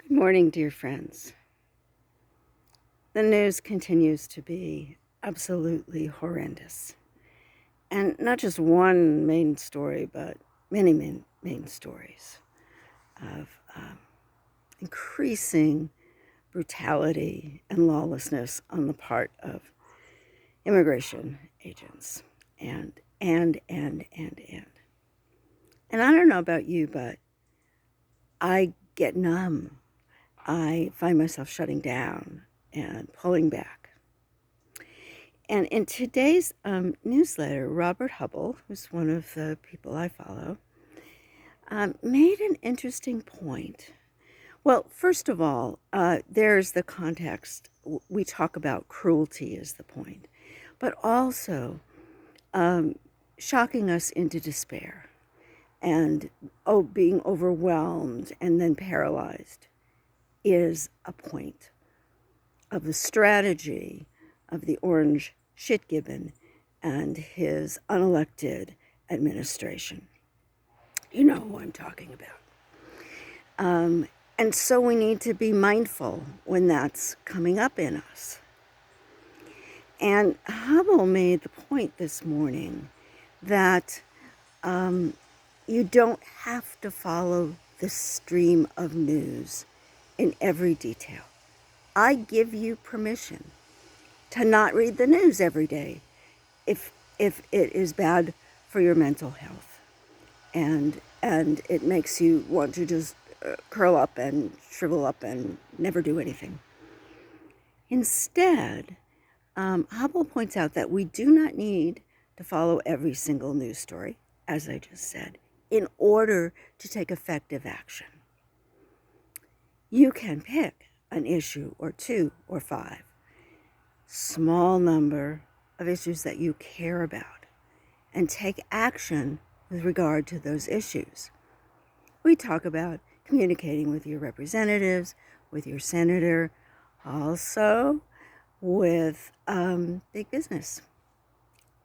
Good morning, dear friends. The news continues to be absolutely horrendous. And not just one main story, but many main stories of increasing brutality and lawlessness on the part of immigration agents. And. And I don't know about you, but I get numb. I find myself shutting down and pulling back. And in today's newsletter, Robert Hubble, who's one of the people I follow, made an interesting point. Well, first of all, there's the context. We talk about cruelty as the point, but also shocking us into despair and being overwhelmed and then paralyzed is a point of the strategy of the orange shitgibbon and his unelected administration. You know who I'm talking about. And so we need to be mindful when that's coming up in us. And Hubble made the point this morning that you don't have to follow the stream of news in every detail. I give you permission to not read the news every day if it is bad for your mental health and it makes you want to just curl up and shrivel up and never do anything. Instead, Hubble points out that we do not need to follow every single news story, as I just said, in order to take effective action. You can pick an issue or two or five, small number of issues that you care about, and take action with regard to those issues. We talk about communicating with your representatives, with your senator, also with big business.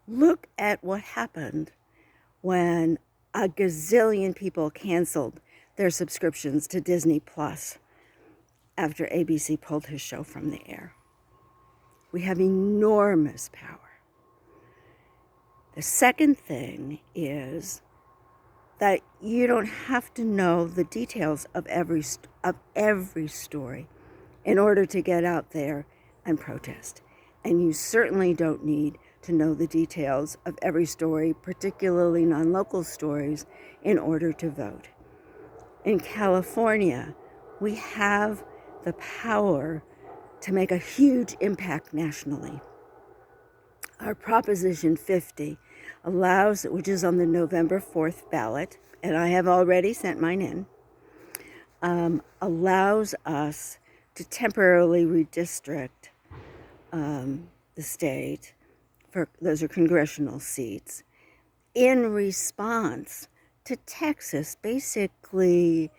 Look at what happened when a gazillion people canceled their subscriptions to Disney Plus after ABC pulled his show from the air. We have enormous power. The second thing is that you don't have to know the details of every story in order to get out there and protest. And you certainly don't need to know the details of every story, particularly non-local stories, in order to vote. In California, we have the power to make a huge impact nationally. Our Proposition 50 allows, which is on the November 4th ballot, and I have already sent mine in, allows us to temporarily redistrict the state, those are congressional seats, in response to Texas basically,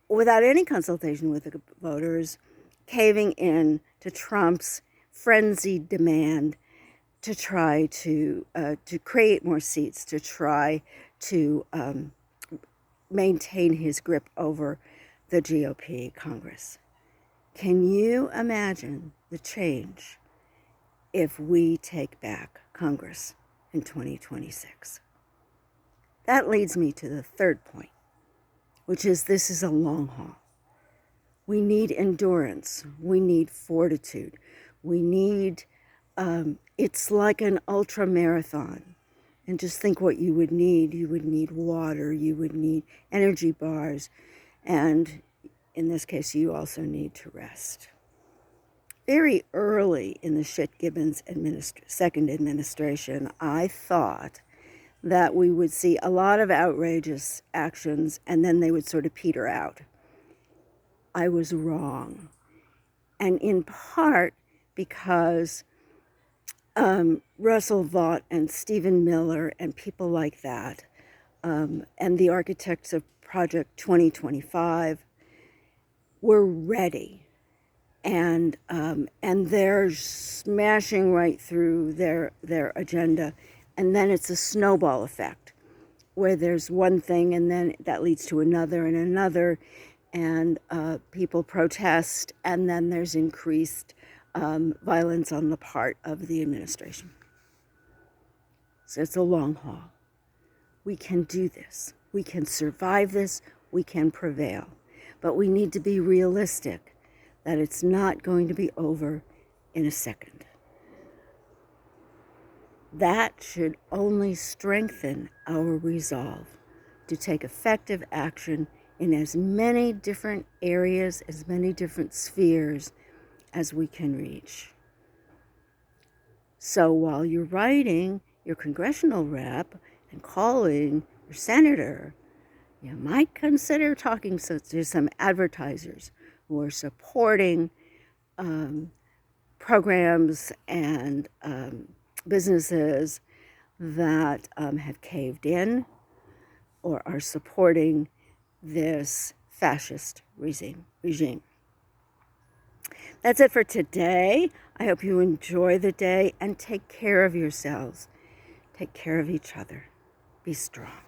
without any consultation with the voters, caving in to Trump's frenzied demand to try to create more seats, to try to maintain his grip over the GOP Congress. Can you imagine the change if we take back Congress in 2026? That leads me to the third point, which is this is a long haul. We need endurance. We need fortitude. We need, it's like an ultra marathon. And just think what you would need. You would need water. You would need energy bars. And in this case, you also need to rest. Very early in the Gibbons second administration, I thought that we would see a lot of outrageous actions and then they would sort of peter out. I was wrong. And in part because Russell Vought and Stephen Miller and people like that, and the architects of Project 2025 were ready. And they're smashing right through their agenda. And then it's a snowball effect where there's one thing and then that leads to another and another. and people protest, and then there's increased violence on the part of the administration. So it's a long haul. We can do this. We can survive this. We can prevail. But we need to be realistic that it's not going to be over in a second. That should only strengthen our resolve to take effective action in as many different areas, as many different spheres as we can reach. So while you're writing your congressional rep and calling your senator, you might consider talking to some advertisers who are supporting programs and businesses that have caved in or are supporting this fascist regime. That's it for today. I hope you enjoy the day and take care of yourselves. Take care of each other. Be strong.